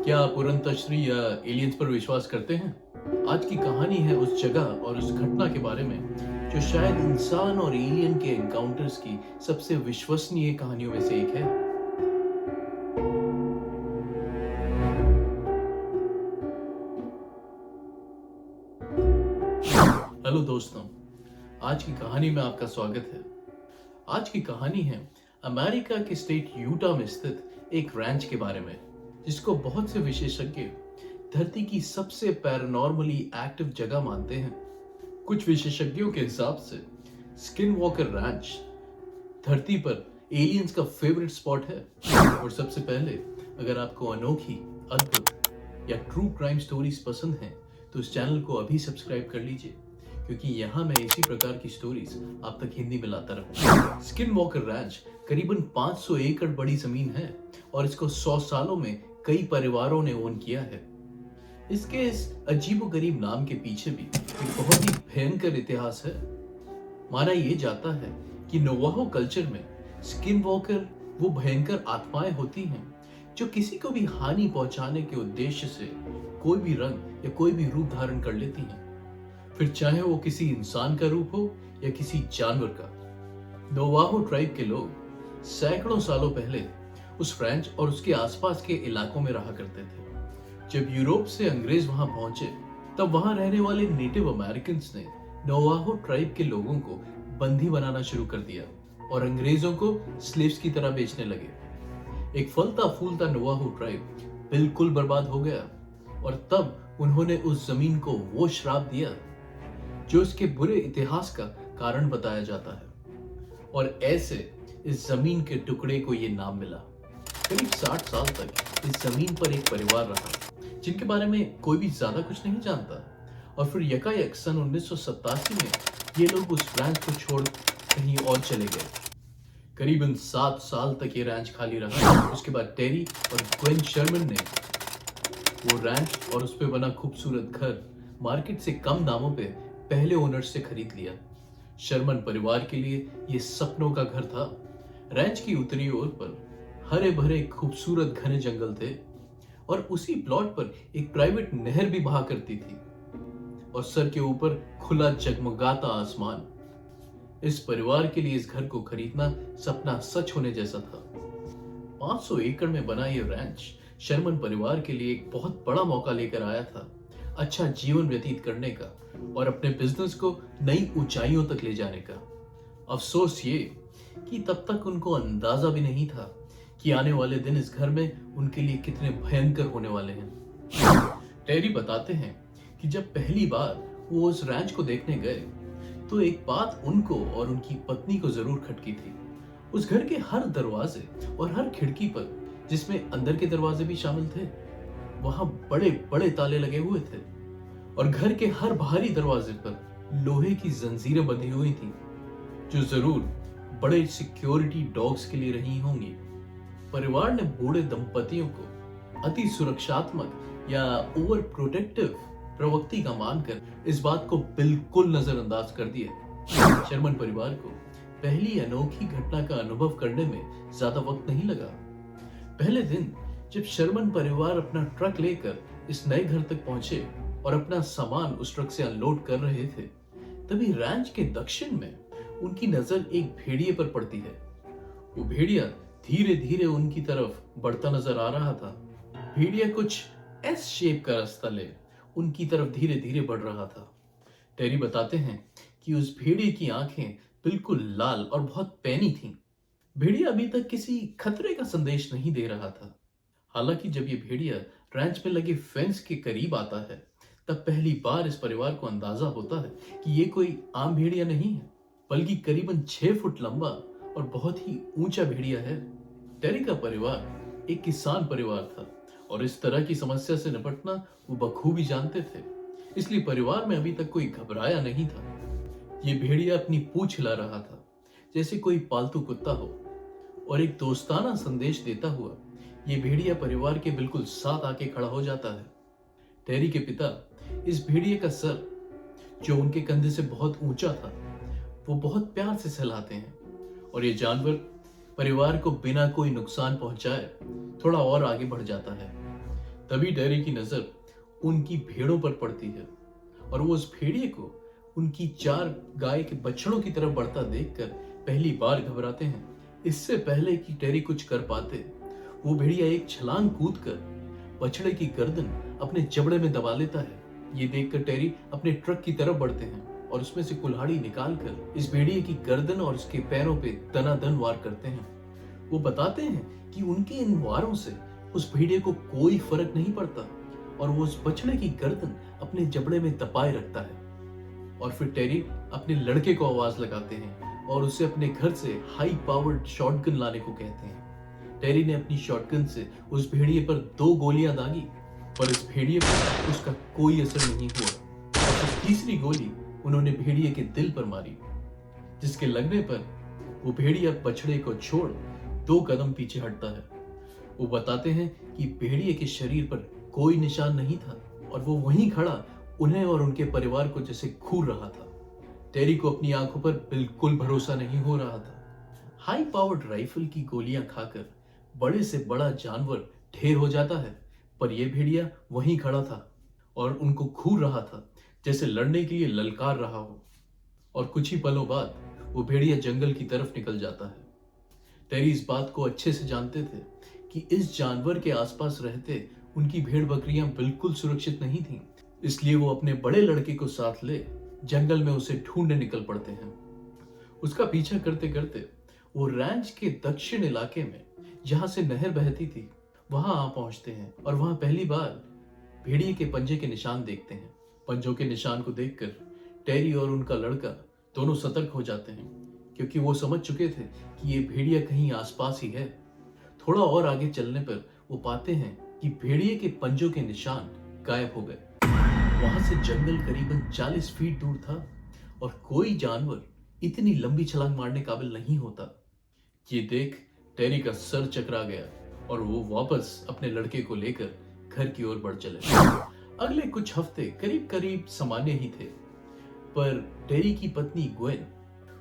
क्या आप उड़नतछत्री या एलियंस पर विश्वास करते हैं? आज की कहानी है उस जगह और उस घटना के बारे में जो शायद इंसान और एलियन के एनकाउंटर्स की सबसे विश्वसनीय कहानियों में से एक है। हेलो दोस्तों, आज की कहानी में आपका स्वागत है। आज की कहानी है अमेरिका के स्टेट यूटा में स्थित एक रैंच के बारे में, जिसको बहुत से विशेषज्ञ धरती की सबसे पैरानॉर्मली एक्टिव जगह मानते हैं। कुछ विशेषज्ञों के हिसाब से स्किन वॉकर रैंच धरती पर एलियंस का फेवरेट स्पॉट है। और सबसे पहले, अगर आपको अनोखी, अद्भुत या ट्रू क्राइम स्टोरीज पसंद हैं तो इस चैनल को अभी सब्सक्राइब कर लीजिए, क्योंकि यहाँ मैं इसी प्रकार की स्टोरीज आप तक हिंदी में लाता रहूंगा। स्किन वॉकर रैंच करीबन 500 एकड़ बड़ी जमीन है और इसको 100 सालों में कई परिवारों ने ओन किया है। इसके इस अजीबोगरीब नाम के पीछे भी एक बहुत ही भयंकर इतिहास है। माना यह जाता है कि नवाहो कल्चर में स्किन वॉकर वो भयंकर आत्माएं होती हैं जो किसी को भी हानि पहुंचाने के उद्देश्य से कोई भी रंग या कोई भी रूप धारण कर लेती हैं, फिर चाहे वो किसी इंसान का रूप हो या किसी जानवर का। नवाहो ट्राइब के लोग सैकड़ों सालों पहले उस रैंच और उसके आसपास के इलाकों में रहा करते थे। जब यूरोप से अंग्रेज वहां पहुंचे, तब वहां रहने वाले नेटिव अमेरिकन ने नवाहो ट्राइब के लोगों को बंदी बनाना शुरू कर दिया और अंग्रेजों को स्लेव्स की तरह बेचने लगे। एक फलता फूलता नवाहो ट्राइब बिल्कुल बर्बाद हो गया और तब उन्होंने उस जमीन को वो श्राप दिया जो इसके बुरे इतिहास का कारण बताया जाता है। और ऐसे इस जमीन के टुकड़े को ये नाम मिला। करीब 60 साल तक इस जमीन पर एक परिवार रहा जिनके बारे में कोई भी ज्यादा कुछ नहीं जानता। और फिर यकायक सन 1987 में ये लोग उस रैंच को छोड़ कहीं और चले गए। करीबन 7 साल तक ये रैंच खाली रहा। उसके बाद टेरी और ग्वेन शर्मन ने वो रैंच और उस पे बना खूबसूरत घर मार्केट से कम दामों पे पहले ओनर्स से खरीद लिया। शर्मन परिवार के लिए ये सपनों का घर था। रैंच की उत्तरी ओर पर हरे भरे खूबसूरत घने जंगल थे और उसी प्लॉट पर एक प्राइवेट नहर भी बहा करती थी और सर के ऊपर खुला जगमगाता आसमान। इस परिवार के लिए इस घर को खरीदना सपना सच होने जैसा था। 500 एकड़ में बना यह रैंच शर्मन परिवार के लिए एक बहुत बड़ा मौका लेकर आया था, अच्छा जीवन व्यतीत करने का और अपने बिजनेस को नई ऊंचाइयों तक ले जाने का। अफसोस ये कि तब तक उनको अंदाजा भी नहीं था कि आने वाले दिन इस घर में उनके लिए कितने भयंकर होने वाले हैं। टेरी बताते हैं कि जब पहली बार वो उस रैंच को देखने गए तो एक बात उनको और उनकी पत्नी को जरूर खटकी थी। उस घर के हर दरवाजे और हर खिड़की पर, जिसमें अंदर के दरवाजे भी शामिल थे, वहां बड़े बड़े ताले लगे हुए थे और घर के हर बाहरी दरवाजे पर लोहे की जंजीरें बंधी हुई थी, जो जरूर बड़े सिक्योरिटी डॉग्स के लिए रही होंगी। परिवार ने बूढ़े दंपतियों को अति सुरक्षात्मक या ओवर प्रोटेक्टिव प्रवृत्ति का मानकर इस बात को बिल्कुल नजरअंदाज कर दिया। शर्मन परिवार को पहली अनोखी घटना का अनुभव करने में ज्यादा वक्त नहीं लगा। पहले दिन जब शर्मन परिवार अपना ट्रक लेकर इस नए घर तक पहुंचे और अपना सामान उस ट्रक से अनलोड कर रहे थे, तभी रैंच के दक्षिण में उनकी नजर एक भेड़िए पर पड़ती है। वो भेड़िया धीरे धीरे उनकी तरफ बढ़ता नजर आ रहा था। भेड़िया कुछ एस शेप का रास्ता ले उनकी तरफ धीरे धीरे बढ़ रहा था। टेरी बताते हैं कि उस भेड़िए की आंखें बिल्कुल लाल और बहुत पैनी थीं। भेड़िया अभी तक किसी खतरे का संदेश नहीं दे रहा था। हालांकि जब ये भेड़िया रैंच में लगे फेंस के करीब आता है, तब पहली बार इस परिवार को अंदाजा होता है कि ये कोई आम भेड़िया नहीं है, बल्कि करीबन 6 फुट लंबा और बहुत ही ऊंचा भेड़िया है। टेरी का परिवार एक किसान परिवार था और इस तरह की समस्या से निपटना वो बखूबी जानते थे, इसलिए परिवार में अभी तक कोई घबराया नहीं था। ये भेड़िया अपनी पूंछ हिला रहा था जैसे कोई पालतू कुत्ता हो और एक दोस्ताना संदेश देता हुआ ये भेड़िया परिवार के बिल्कुल साथ आके खड़ा हो जाता है। टेरी के पिता इस भेड़िए का सर, जो उनके कंधे से बहुत ऊंचा था, वो बहुत प्यार से सहलाते हैं और ये जानवर परिवार को बिना कोई नुकसान पहुंचाए थोड़ा और आगे बढ़ जाता है। तभी टेरी की नजर उनकी भेड़ों पर पड़ती है और वो उस भेड़िए को उनकी 4 गाय के बछड़ों की तरफ बढ़ता देखकर पहली बार घबराते हैं। इससे पहले कि टेरी कुछ कर पाते, वो भेड़िया एक छलांग कूदकर बछड़े की गर्दन अपने जबड़े में दबा लेता है। ये देखकर टेरी अपने ट्रक की तरफ बढ़ते हैं और उसमें से कुल्हाड़ी निकालकर इस भेड़िए की गर्दन और उसके पैरों पे दनादन वार करते हैं। वो बताते हैं कि उनके इन वारों से उस भेड़िए को कोई फर्क नहीं पड़ता और वो उस बछड़े की गर्दन अपने जबड़े में दबाए रखता है। और फिर टेरी अपने लड़के को आवाज लगाते हैं और उसे अपने घर से हाई पावर्ड शॉटगन लाने को कहते हैं। टेरी ने अपनी शॉटगन से उस भेड़िए पर 2 गोलियां दागी, पर इस भेड़िए पर उसका कोई असर नहीं हुआ और फिर तीसरी गोली उन्होंने भेड़िए के दिल पर मारी, जिसके लगने पर वो भेड़िया बछड़े को छोड़ 2 कदम पीछे हटता है। वो बताते हैं कि भेड़िए के शरीर पर कोई निशान नहीं था और वो वहीं खड़ा उन्हें और उनके परिवार को जैसे घूर रहा था। टेरी को अपनी आंखों पर बिल्कुल भरोसा नहीं हो रहा था। हाई पावर्ड राइफल की गोलियां खाकर बड़े से बड़ा जानवर ढेर हो जाता है, पर यह भेड़िया वहीं खड़ा था और उनको घूर रहा था, जैसे लड़ने के लिए ललकार रहा हो। और कुछ ही पलों बाद वो भेड़िया जंगल की तरफ निकल जाता है। टेरी इस बात को अच्छे से जानते थे कि इस जानवर के आसपास रहते उनकी भेड़ बकरियां बिल्कुल सुरक्षित नहीं थीं, इसलिए वो अपने बड़े लड़के को साथ ले जंगल में उसे ढूंढने निकल पड़ते हैं। उसका पीछा करते करते वो रैंच के दक्षिण इलाके में, जहां से नहर बहती थी, वहां आ पहुंचते हैं और वहां पहली बार भेड़िए के पंजे के निशान देखते हैं। पंजों के निशान को देखकर टेरी और उनका लड़का दोनों सतर्क हो जाते हैं, क्योंकि वो समझ चुके थे कि ये भेड़िया कहीं आसपास ही है। थोड़ा और आगे चलने पर वो पाते हैं कि भेड़िए के पंजों के निशान गायब हो गए। वहां से जंगल करीबन 40 फीट दूर था और कोई जानवर इतनी लंबी छलांग मारने काबिल नहीं होता। ये देख टेरी का सर चकरा गया और वो वापस अपने लड़के को लेकर घर की ओर बढ़ चले। अगले कुछ हफ्ते करीब करीब सामान्य ही थे, पर टेरी की पत्नी ग्वेन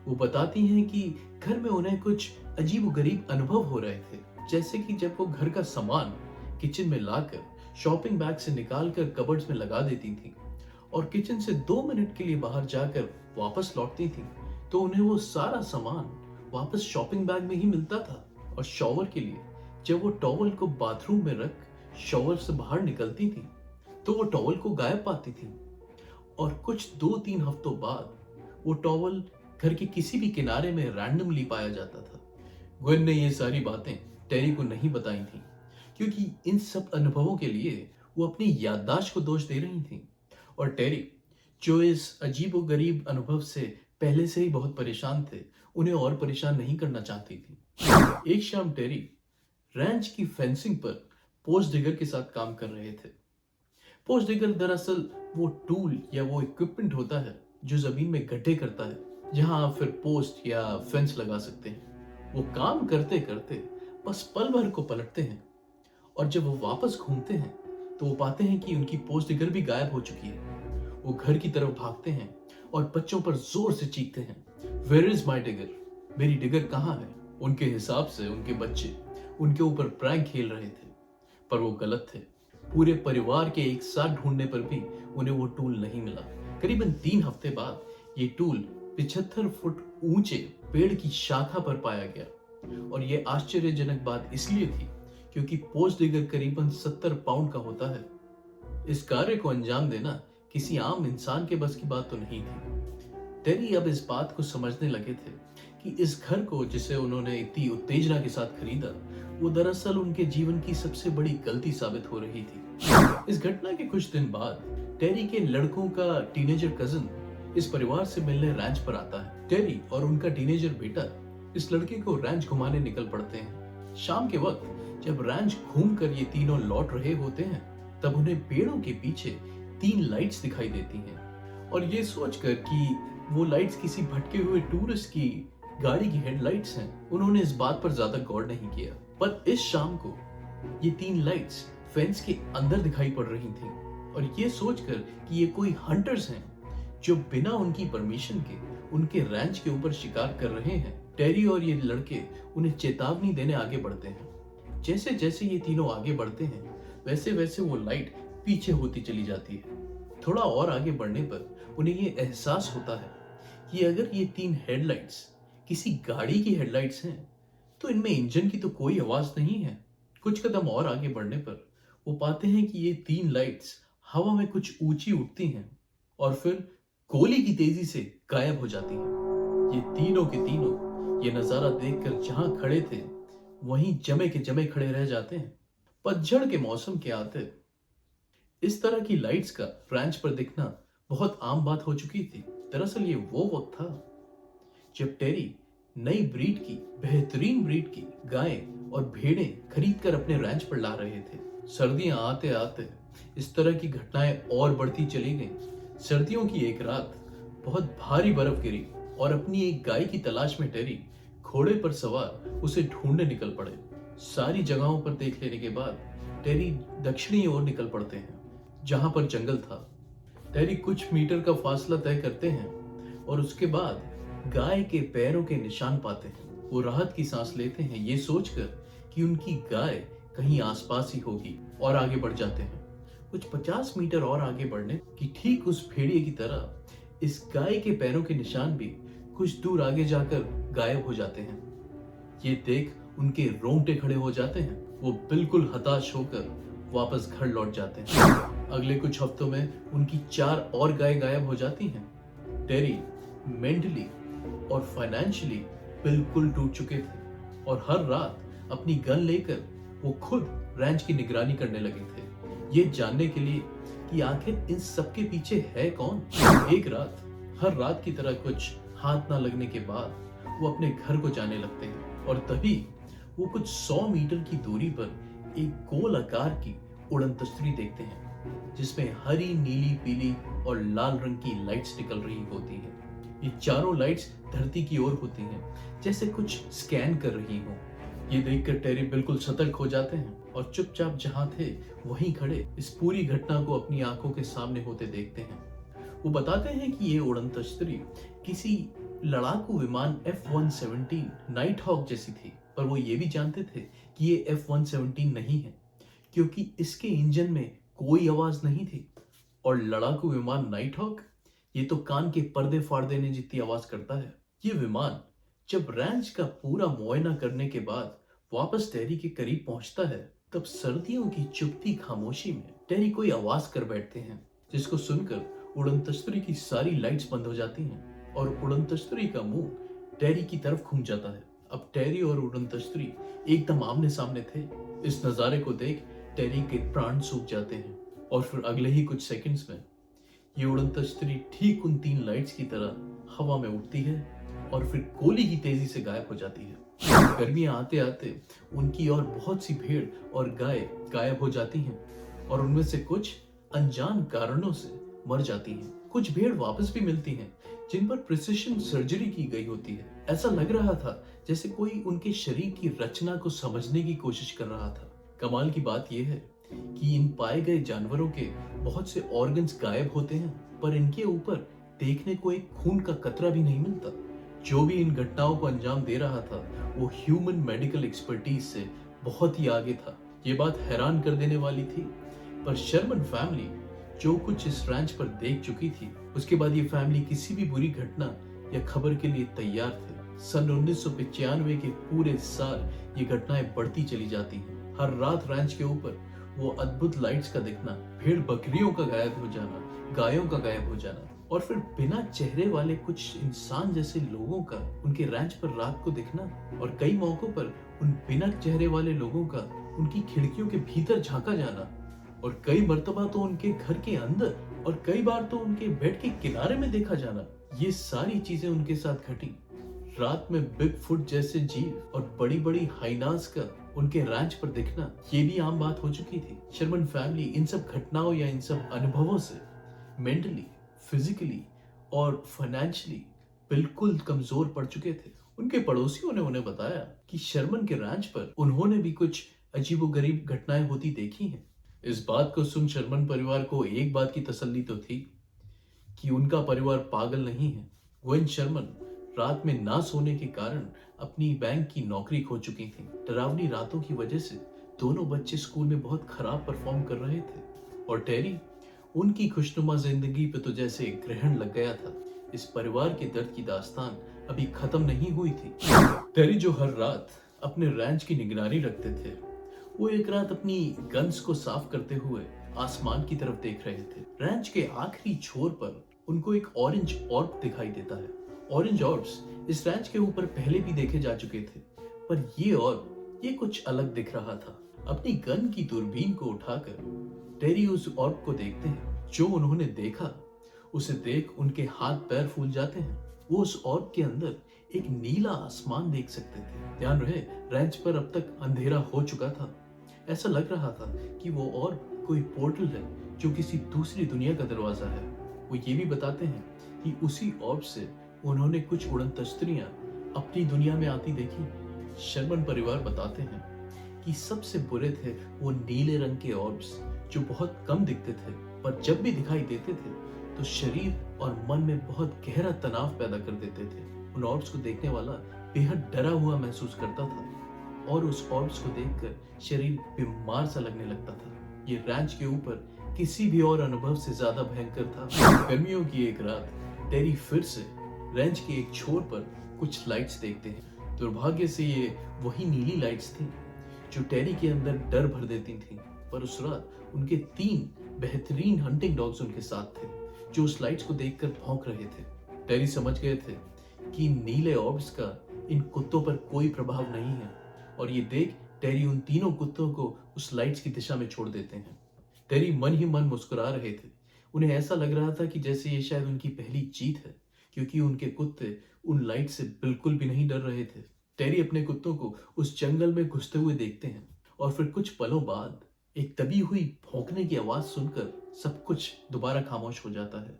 वो बताती हैं कि घर में उन्हें कुछ अजीबोगरीब अनुभव हो रहे थे, जैसे कि जब वो घर का सामान किचन में लाकर शॉपिंग बैग से निकालकर कबर्ड्स में लगा देती थी और किचन से 2 मिनट के लिए बाहर जाकर वापस लौटती थी, तो उन्हें वो सारा सामान वापस शॉपिंग बैग में ही मिलता था। और शॉवर के लिए जब वो टॉवल को बाथरूम में रख शॉवर से बाहर निकलती थी, तो वो टॉवल को गायब पाती थी और कुछ 2-3 हफ्तों बाद वो टॉवल घर के किसी भी किनारे में रैंडमली पाया जाता था। ग्वेन ने ये सारी बातें टेरी को नहीं बताई थी, क्योंकि इन सब अनुभवों के लिए वो अपनी याददाश्त को दोष दे रही थी और टेरी, जो इस अजीबोगरीब अनुभव से पहले से ही बहुत परेशान थे, उन्हें और परेशान नहीं करना चाहती थी। एक शाम टेरी रैंच की फेंसिंग पर पोस्ट डिगर के साथ काम कर रहे थे। पोस्ट डिगर दरअसल वो टूल या वो इक्विपमेंट होता है जो जमीन में गड्ढे करता है, जहां आप फिर पोस्ट या फेंस लगा सकते हैं। वो काम करते करते बस पल भर को पलटते हैं और जब वो वापस घूमते हैं तो वो पाते हैं कि उनकी पोस्ट डिगर भी गायब हो चुकी है। वो घर की तरफ भागते हैं और बच्चों पर जोर से चीखते हैं, वेयर इज माई डिगर? मेरी डिगर कहाँ है? उनके हिसाब से उनके बच्चे उनके ऊपर प्रैंक खेल रहे थे, पर वो गलत थे। पूरे परिवार के एक साथ ढूंढने पर भी उन्हें वो टूल नहीं मिला। करीबन 3 हफ्ते बाद ये टूल 75 फुट ऊंचे पेड़ की शाखा पर पाया गया और ये आश्चर्यजनक बात इसलिए थी क्योंकि पोस्ट डिगर करीबन 70 पाउंड का होता है। इस कार्य को अंजाम देना किसी आम इंसान के बस की बात तो नहीं थी। टेरी अब इस बात को समझने लगे थे कि इस घर को, जिसे उन्होंने इतनी उत्तेजना के साथ खरीदा, वो दरअसल उनके जीवन की सबसे बड़ी गलती साबित हो रही थी। इस घटना के कुछ दिन बाद टेरी के लड़कों का टीनेजर कजिन इस परिवार से मिलने रैंच पर आता है। टेरी और उनका टीनेजर बेटा इस लड़के को रैंच घुमाने निकल पड़ते हैं। शाम के वक्त जब रैंच घूमकर ये तीनों लौट रहे होते हैं, तब उन्हें पेड़ों के पीछे 3 लाइट्स दिखाई देती हैं और ये सोचकर कि वो लाइट्स किसी भटके हुए टूरिस्ट की गाड़ी की हेडलाइट्स हैं, उन्होंने इस बात पर ज्यादा गौर नहीं किया। पर इस शाम को ये 3 लाइट्स फेंस के अंदर दिखाई पड़ रही थीं और ये सोचकर कि ये कोई हंटर्स हैं जो बिना उनकी परमिशन के उनके रैंच के ऊपर शिकार कर रहे हैं, टेरी और ये लड़के उन्हें चेतावनी देने आगे बढ़ते हैं। जैसे जैसे ये तीनों आगे बढ़ते हैं, वैसे वैसे वो लाइट पीछे होती चली जाती है। थोड़ा और आगे बढ़ने पर उन्हें ये एहसास होता है कि अगर ये 3 हेडलाइट्स किसी गाड़ी की हेडलाइट्स हैं, तो इनमें इंजन की तो कोई आवाज नहीं है। कुछ कदम और आगे बढ़ने पर वो पाते हैं कि ये 3 लाइट्स हवा में कुछ ऊंची उठती हैं और फिर गोली की तेजी से गायब हो जाती हैं। ये तीनों के तीनों ये नजारा देखकर जहां खड़े थे वहीं जमे के जमे खड़े रह जाते हैं। पतझड़ के मौसम के आते इस तरह की लाइट्स का रैंच पर दिखना बहुत आम बात हो चुकी थी। दरअसल ये वो वक्त था जब टेरी नई ब्रीड की, बेहतरीन ब्रीड की गायें और भेड़ें खरीद कर अपने रैंच पर ला रहे थे। सर्दियां आते आते इस तरह की घटनाएं और बढ़ती चली गईं। सर्दियों की एक रात बहुत भारी बर्फ गिरी और अपनी एक गाय की तलाश में टेरी घोड़े पर सवार उसे ढूंढने निकल पड़े। सारी जगहों पर देख लेने के बाद टेरी दक्षिणी ओर निकल पड़ते हैं, जहां पर जंगल था। टेरी कुछ मीटर का फासला तय करते हैं और उसके बाद गाय के पैरों के निशान पाते हैं। वो राहत की सांस लेते हैं, ये सोचकर कि उनकी गाय कहीं आसपास ही होगी, और आगे बढ़ जाते हैं। कुछ 50 मीटर और आगे बढ़ने की ठीक उस भेड़िए की तरह इस गाय के पैरों के निशान भी कुछ दूर आगे जाकर गायब हो जाते हैं। ये देख उनके रोंगटे खड़े हो जाते हैं। वो बिल्कुल हताश होकर वापस घर लौट जाते हैं। अगले कुछ हफ्तों में उनकी 4 और गाय गायब हो जाती हैं। टेरी मेंटली और फाइनेंशियली बिल्कुल टूट चुके थे और हर रात अपनी गन लेकर वो खुद रैंच की निगरानी करने लगे थे, ये जानने के लिए कि आखिर इन सब के पीछे है कौन। एक रात हर रात की तरह कुछ हाथ ना लगने के बाद वो अपने घर को जाने लगते हैं और तभी वो कुछ 100 मीटर की दूरी पर एक गोल आकार की उड़न तस्तरी देखते हैं, जिसमें हरी, नीली, पीली और लाल रंग की लाइट्स निकल रही होती हैं। ये चारों लाइट्स धरती की ओर होती हैं, जैसे कुछ स्कैन कर रही हों। ये देखकर टेरी बिल्कुल सतर्क हो जाते हैं और चुपचाप जहां थे वहीं खड़े इस पूरी घटना को अपनी आंखों के सामने होते देखते हैं। वो बताते हैं कि ये उड़न तस्तरी किसी लड़ाकू विमान F-117 नाइट हॉक जैसी थी, पर वो ये भी जानते थे कि ये F-117 नहीं है, क्योंकि इसके इंजन में कोई आवाज नहीं थी। और लड़ाकू विमान नाइट हॉक, ये तो कान के पर्दे फाड़ देने जितनी आवाज करता है। ये विमान जब रैंच का पूरा मुआयना करने के बाद वापस टेरी के करीब पहुंचता है, तब सर्दियों की चुभती खामोशी में टेरी कोई आवाज कर बैठते हैं, जिसको सुनकर उड़न तस्तरी की सारी लाइट्स बंद हो जाती हैं और उड़न तस्तरी का मुंह टेरी की तरफ घूम जाता है। अब टेरी और उड़न तस्तरी एकदम आमने सामने थे। इस नजारे को देख टेरी के प्राण सूख जाते हैं और फिर अगले ही कुछ सेकंड्स में ये उड़न तस्तरी ठीक उन 3 लाइट्स की तरह हवा में उठती है और फिर गोली की तेजी से गायब हो जाती है। गर्मियां आते आते उनकी और बहुत सी भेड़ और गाय गायब हो जाती हैं और उनमें से कुछ अनजान कारणों से मर जाती हैं। कुछ भेड़ वापस भी मिलती हैं, जिन पर प्रिसिशन सर्जरी की गई होती है। ऐसा लग रहा था जैसे कोई उनके शरीर की रचना को समझने की कोशिश कर रहा था। कमाल की बात यह है कि इन पाए गए जानवरों के बहुत से ऑर्गन्स गायब होते हैं, पर इनके ऊपर देखने को एक खून का कतरा भी नहीं मिलता। जो भी इन घटनाओं को अंजाम दे रहा था वो ह्यूमन मेडिकल एक्सपर्टीज से बहुत ही आगे था। ये बात हैरान कर देने वाली थी, पर शर्मन फैमिली जो कुछ इस रैंच पर देख चुकी थी, उसके बाद ये फैमिली किसी भी बुरी घटना या खबर के लिए तैयार थे। सन 1995 के पूरे साल ये घटनाएं बढ़ती चली जाती हैं। हर रात रैंच के ऊपर वो अद्भुत लाइट्स का दिखना, भेड़ बकरियों का गायब हो जाना, गायों का गायब हो जाना और फिर बिना चेहरे वाले कुछ इंसान जैसे लोगों का उनके रैंच पर रात को दिखना, और कई मौकों पर उन बिना चेहरे वाले लोगों का उनकी खिड़कियों के भीतर झांका जाना, और कई मर्तबा तो उनके घर के अंदर और कई बार तो उनके बेड के किनारे में देखा जाना। ये सारी चीजें उनके साथ घटी। रात में बिग फुट जैसे जीव और बड़ी बड़ी हाइनास का उनके रैंच पर दिखना, ये भी आम बात हो चुकी थी। शर्मन फैमिली इन सब घटनाओं या इन सब अनुभवों से मेंटली, फिजिकली और फाइनेंशियली बिल्कुल कमजोर पड़ चुके थे। उनके पड़ोसियों ने उन्हें बताया कि शर्मन के रैंच पर उन्होंने भी कुछ अजीबोगरीब घटनाएं होती देखी हैं। इस बात को सुन शर्मन परिवार को एक बात की तसल्ली तो थी कि उनका परिवार पागल नहीं है। गोविंद शर्मन रात में ना सोने के कारण अपनी बैंक की नौकरी खो चुकी थी। डरावनी रातों की वजह से दोनों बच्चे स्कूल में बहुत खराब परफॉर्म कर रहे थे और टेरी, उनकी खुशनुमा जिंदगी पे तो जैसे ग्रहण लग गया था। इस परिवार के दर्द की दास्तान अभी खत्म नहीं हुई थी। टेरी जो हर रात अपने रैंच की निगरानी रखते थे, वो एक रात अपनी गन्स को साफ करते हुए आसमान की तरफ देख रहे थे। रैंच के आखिरी छोर पर उनको एक ऑरेंज ऑर्ब दिखाई देता है। ऑरेंज ऑर्ब्स इस रैंच के ऊपर पहले भी देखे जा चुके थे, पर ये ऑर्ब ये कुछ अलग दिख रहा था। अपनी गन की दूरबीन को उठाकर टेरी उस ऑर्ब को देखते हैं। जो उन्होंने देखा उसे देख उनके हाथ पैर फूल जाते हैं। वो उस ऑर्ब के अंदर एक नीला आसमान देख सकते थे। ध्यान रहे, रैंच पर अब तक अंधेरा हो चुका था। ऐसा लग रहा था कि वो ऑर्ब कोई पोर्टल है जो किसी दूसरी दुनिया का दरवाजा है। वो ये भी बताते हैं कि उसी ऑर्ब से उन्होंने कुछ उड़न तश्तरियां अपनी दुनिया में आती देखी। शर्मन परिवार बताते हैं कि सबसे बुरे थे वो नीले रंग के ऑर्ब्स जो बहुत कम दिखते थे, पर जब भी दिखाई देते थे तो शरीर और मन में बहुत गहरा तनाव पैदा कर देते थे। उन ऑर्ब्स को देखने वाला बेहद डरा हुआ महसूस करता था और उस ऑर्ब्स को देखकर शरीर बीमार सा लगने लगता था। ये रैंच के ऊपर किसी भी और अनुभव से ज्यादा भयंकर था। गर्मियों की एक रात टेरी फिर से रैंच के एक छोर पर कुछ लाइट्स देखते हैं। दुर्भाग्य से ये वही नीली लाइट्स थी जो टेरी के अंदर डर भर देती थी। पर उस रात उनके 3 बेहतरीन हंटिंग डॉग्स उनके साथ थे जो उस लाइट्स को देखकर भौंक रहे थे। टेरी समझ गए थे कि नीले ऑर्ब्स का इन कुत्तों पर कोई प्रभाव नहीं है और ये देख टेरी उन तीनों कुत्तों को उस लाइट्स की दिशा में छोड़ देते हैं। टेरी मन ही मन मुस्कुरा रहे थे। उन्हें ऐसा लग रहा था कि जैसे ये शायद उनकी पहली जीत है, क्योंकि उनके कुत्ते उन लाइट से बिल्कुल भी नहीं डर रहे थे। टेरी अपने कुत्तों को उस जंगल में घुसते हुए देखते हैं और फिर कुछ पलों बाद एक दबी हुई भौंकने की आवाज सुनकर सब कुछ दोबारा खामोश हो जाता है।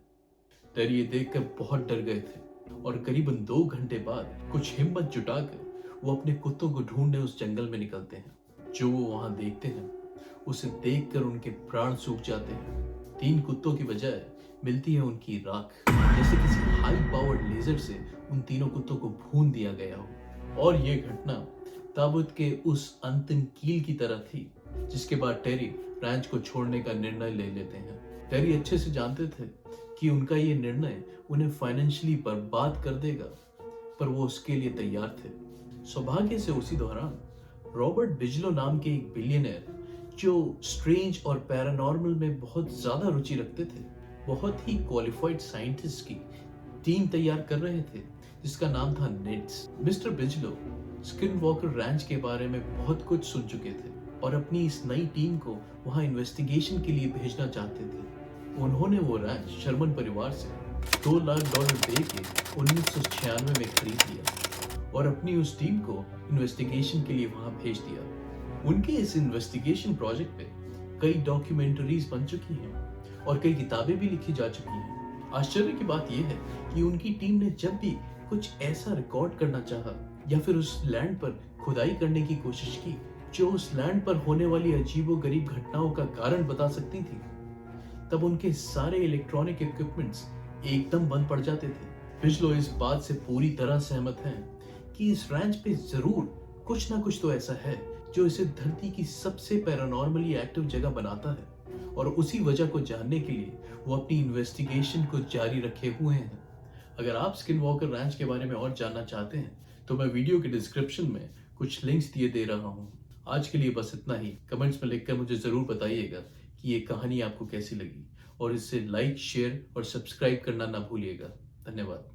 टेरी ये देखकर बहुत डर गए थे और करीबन 2 घंटे बाद कुछ हिम्मत जुटाकर वो अपने कुत्तों को ढूंढने उस जंगल में निकलते हैं। जो वो वहां देखते हैं उसे देखकर उनके प्राण सूख जाते हैं। 3 कुत्तों की बजाय मिलती है उनकी राख, जैसे किसी हाई पावर्ड लेजर से उन तीनों कुत्तों को भून दिया गया हो। और ये घटना ताबूत के उस अंतिम कील की तरह थी जिसके बाद टेरी रैंच को छोड़ने का निर्णय ले लेते हैं। टेरी अच्छे से जानते थे कि उनका ये निर्णय उन्हें फाइनेंशियली बर्बाद कर देगा, पर वो उसके लिए तैयार थे। सौभाग्य से उसी दौरान रॉबर्ट बिजलो नाम के एक बिलियनर जो स्ट्रेंज और पैरानॉर्मल में बहुत ज्यादा रुचि रखते थे, बहुत ही क्वालिफाइड साइंटिस्ट की टीम तैयार कर रहे थे जिसका नाम था नेड्स। मिस्टर बिजलो स्किनवॉकर रैंच के बारे में बहुत कुछ सुन चुके थे और अपनी इस नई टीम को वहां इन्वेस्टिगेशन के लिए भेजना चाहते थे। उन्होंने वो रैंच शर्मन परिवार से $2 लाख देके 1996 में खरीद लिया और अपनी उस टीम को इन्वेस्टिगेशन के लिए वहां भेज दिया। उनके इस इन्वेस्टिगेशन प्रोजेक्ट पे कई डॉक्यूमेंट्रीज बन चुकी हैं और कई किताबें भी लिखी जा चुकी हैं। आश्चर्य की बात यह है कि उनकी टीम ने जब भी कुछ ऐसा रिकॉर्ड करना चाहा या फिर उस लैंड पर खुदाई करने की कोशिश की जो उस लैंड पर होने वाली अजीबोगरीब घटनाओं का कारण बता सकती थी, तब उनके सारे इलेक्ट्रॉनिक इक्विपमेंट्स एकदम बंद पड़ जाते थे। बिजलो इस बात से पूरी तरह सहमत हैं कि इस रैंच पे जरूर कुछ ना कुछ तो ऐसा है जो इसे धरती की सबसे पैरानॉर्मली एक्टिव जगह बनाता है और उसी वजह को जानने के लिए वो अपनी इन्वेस्टिगेशन को जारी रखे हुए हैं। अगर आप स्किनवॉकर रैंच के बारे में और जानना चाहते हैं तो मैं वीडियो के डिस्क्रिप्शन में कुछ लिंक्स दिए दे रहा हूँ। आज के लिए बस इतना ही। कमेंट्स में लिखकर मुझे जरूर बताइएगा कि ये कहानी आपको कैसी लगी और इसे लाइक, शेयर और सब्सक्राइब करना ना भूलिएगा। धन्यवाद।